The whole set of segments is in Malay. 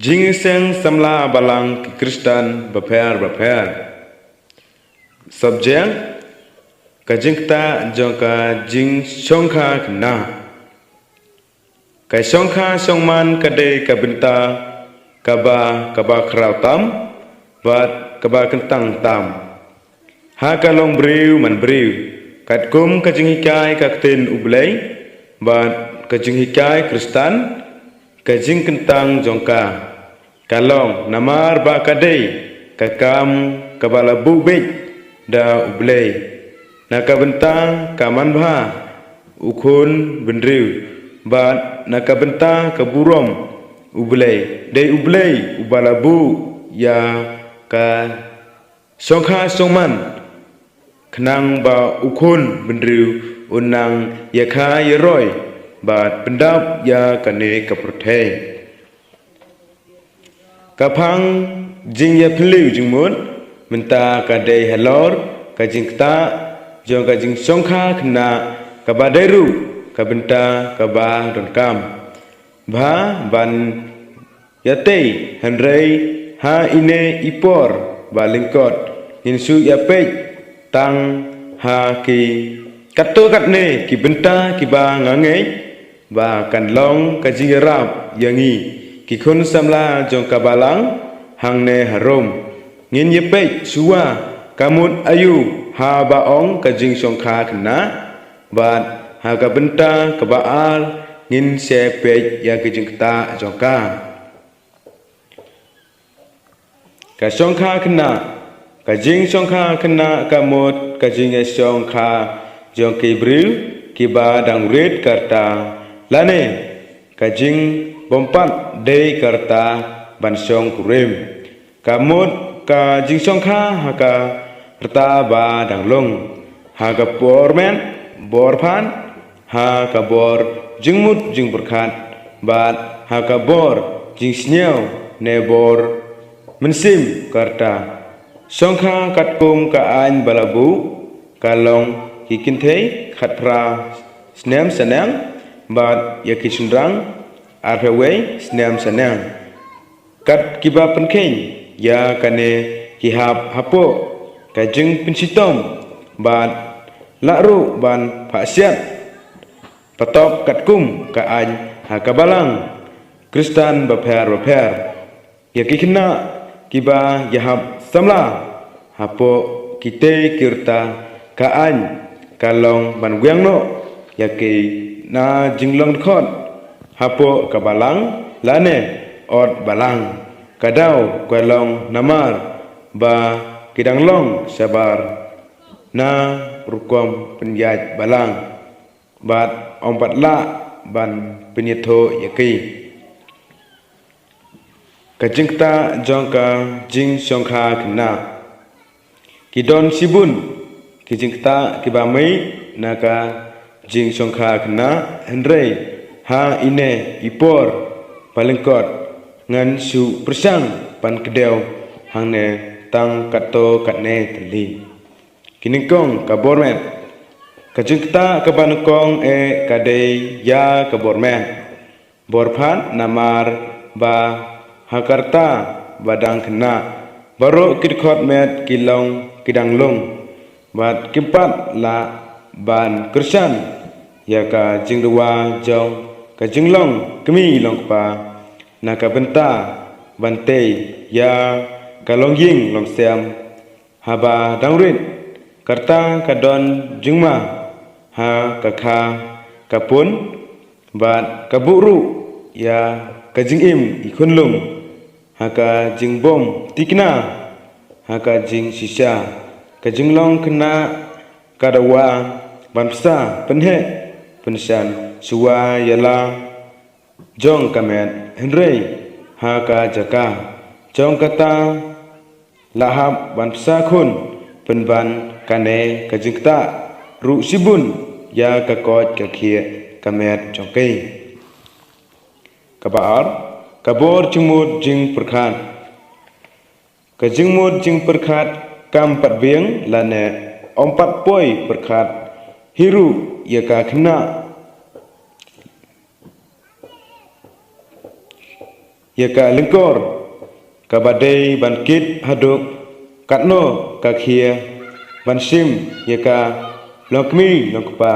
Jingseng samla balang ki Kristen beper subjek kajingta jongka jing songkha kna kai songkha songman kade kabinta kaba krautam bat kaba kentang tam ha kalong briu man briu kat kum kajing hikai kakten ublei bat kajing hikai Kristen kajing kentang jongka kalong namar ba kadei kakam kabala bubik da ublei nakabenta kaman bha ukun bendriu ba nakabenta kaburom ublei dei ublei ubalabu ya ka songkha songman khnang ba ukun bendriu unang yakha yeroi ba pendap ya kane kaprothe kapang jing ya phliu jingmun menta kadai halor kajingta jong kajing songkha khna kabadairu kabenta kaba donkam bha ban yatei handrei ha ine ipor balingkot insu yapej tang ha ki katto katne ki benta ki ba ngangei ba kanlong kajing rap yangi ki khun samla jong kabalang hangne harom ngin yepej suwa kamut ayu ha baong kajing songkha khna bat ha ka benta ka baal ngin se pej ya kajing ta jongka ka songkha khna kajing songkha khna kamut kajing songkha jong ki bril ki ba dang red karta lane kajing bompat dei karta bansong kurim kamut ka jingsong kha haka rta ba danglong haka pormen borphan haka bor jingmut jing berkhat bat haka bor jing sneu ne bor mensim karta songkha katkum ka ain balabu kalong kikinthei khatpra snem sanang bat yakisundrang arhawei snem sanang kat kiba penkeng ya kane kihap hapo kajing pensitom bat lakru ban phasiat patop katkum ka an hakabalang Kristen beper ya kikna kiba yahap samla hapo kite kirta ka an kalong ban guangno ya ki na jinglong khot hapo kabalang lane ot balang kadau kwelong namar ba kidanglong sabar na rukom penjaj balang bat ompat la ban penyetho yaki kajingta jongka jing songkha kna kidon sibun kijingta kibamai naka jing songkha kna hendrei ha ine ipor palengkot ngan su persang pan kedeu hangne tang kato katne teli kiningkong kabormet kajingta kabanukong kadei ya kabormet borphan namar ba hakarta badang kena baro kidkhot met kilong kidanglong bat kimpat la ban kersan ya ka jingdua jong kajinglong kemi long pa nakabenta bante ya kalong ying long sem haba dangrit karta kadon jingma ha kakha kapun bat kaburu ya kajing im ikunlung haka jingbom tikna haka jing sisa kajinglong kena kadawa banpsa penhe pensan suwa yala jong kamet henrei haka jaka jong kata lahap banpsa khun penban kane kajingta ru sibun ya kakot kakhie kamet jongkei kabar kabor jingmut jing perkhat kajingmut jing perkhat kam pat bieng lane ompat poi perkhat hiru ya ka khna ka lengkor ka badai ban kit haduk katno ka khia ban sim ka lokmi lokpa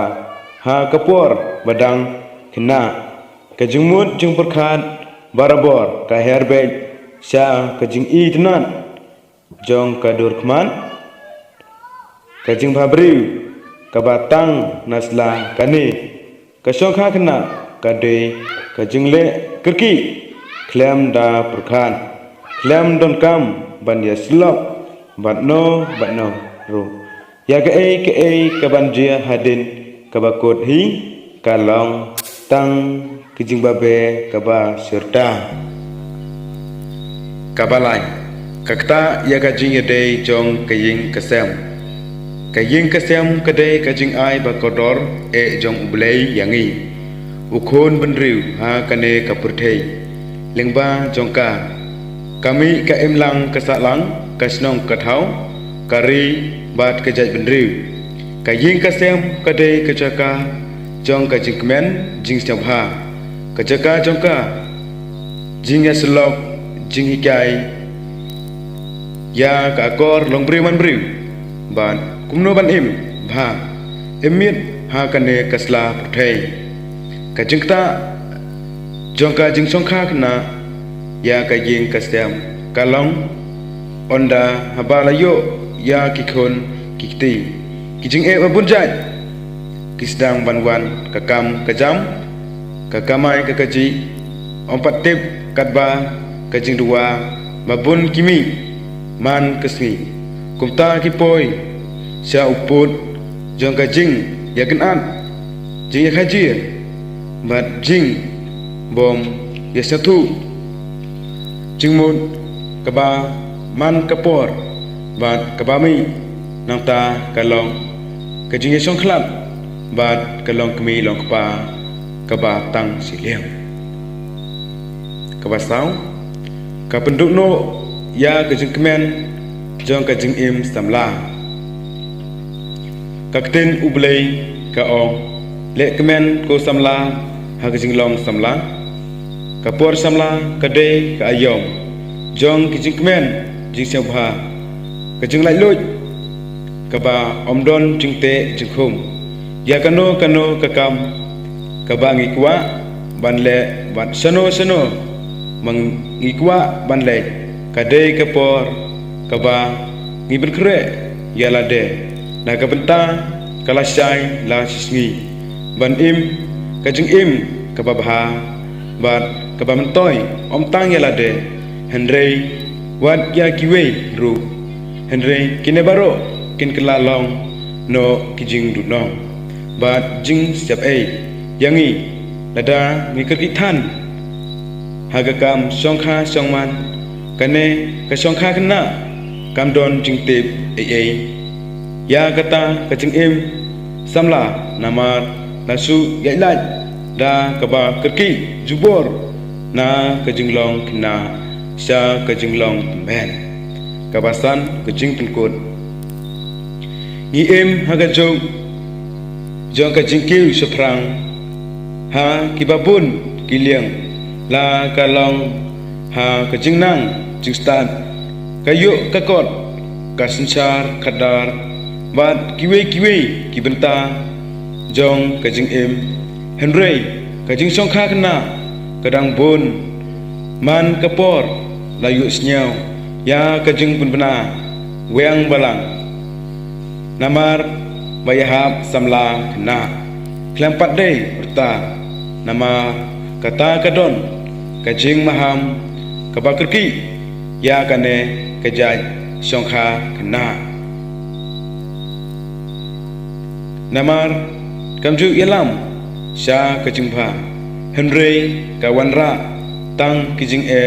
ha kapor badang kena ka jingmut jing perkhat barabor ka herbet sya ka jing i tenan jong ka dur khman ka jing bhabriu ka batang nasla kani ka songkha kena ka de ka jing le kerki klem da perkhan klem don kam ban ya slop batno ru ya ke ka ban dia hadin ka bakot hi ka long tang kijing babe ka ba serta ka balai ka kta ya ka jing de jong ka ying kasem kadai ka jing ai ba kodor e jong ublei yangi ukhon benriu ha kane ka purthei lengba jongka kami ka emlang ka salang ka snong ka thau kari bat ka jai benriu ka ying kasem kadai ka jaka jong ka jing kmen jing stabha ka jaka jongka jing ya slok jing hikai ya ka kor longbriu man briu ban kumno ban im bha emit ha kane kasla puthei ka jingta jongka jing songkha kna ya ka ying kasem kalong onda habalayo ya kikhon kikti kijing e babunjat kisdang banwan kakam kajam kakamai kakaji ompat tip katba kajing dua babun kimi man kasmi kumta kipoi sya uput jong ka jing ya kenan jing ya khaji bat jing bom ya satu jing mun kaba man kapor bat kabami nangta kalong ka jing ya song khlap bat kalong kmi long kpa kaba tang siliang kaba saw ka penduk no ya ka jing kemen jong ka jing im samla kakten ublei ka ong le kemen ko samla ha ka jing long samla ka por samla ka de ka ayom jong ki jing kemen jing sebha ka jing lai luj ka ba omdon jing te jing khum ya kano ka kam ka ba ngi kwa ban le ban sano mang ngi kwa ban le ka de ka por ka ba ngi ben kre ya la de na ka benta kala syai la sisngi ban im ka jing im ka babha bat ka ba mentoi om tang ya la de henrei wat ya kiwe ru henrei kine baro kin kala long no kijing du no bat jing siap ei yangi lada ngikir kithan hagakam songkha songman kane ka songkha kena kam don jing tip ei ya kata kacing im samla namar nasu yailaj da kaba kerki jubor na kajinglong kina sya kajinglong men kabasan kajing penkut ni im haga jong kajing kiu seprang ha kibabun kiliang la kalong ha kajing nang jing stan kayu kakot kasencar kadar bat kiwe kibenta jong kajing im henrei kajing songkha kena kadang bun man kapor layu snyau ya kajing pun bena weang balang namar bayahap samla kena klampat dei berta nama kata kadon kajing maham kabakerki ya kane kajaj songkha kena namar kamju yalam sya kajingpha henrei kawanra tang kijing e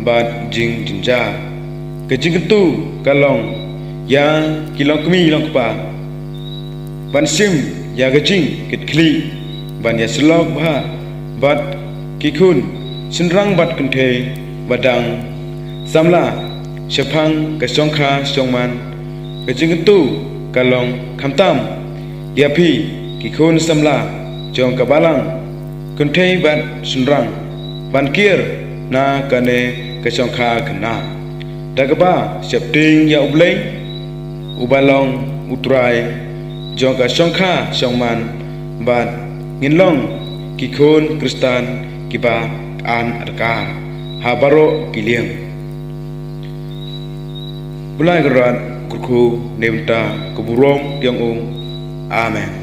bat jing jinja kajing tu kalong ya kilong kmi long pa ban sim ya kajing kit kli ban ya slok bha bat kikun sinrang bat kunthe badang samla sephang ka songkha songman kajing tu kalong khamtam yapi kikun samla jong kabalang kunthe bat sunrang ban kir na kane kasongkha kena dagaba septing ya ubleng ubalong utrai jong kasongkha songman bat nginlong kikon kristan kiba an arka habaro kiliang bulai gerat kurku nemta keburong yang amen.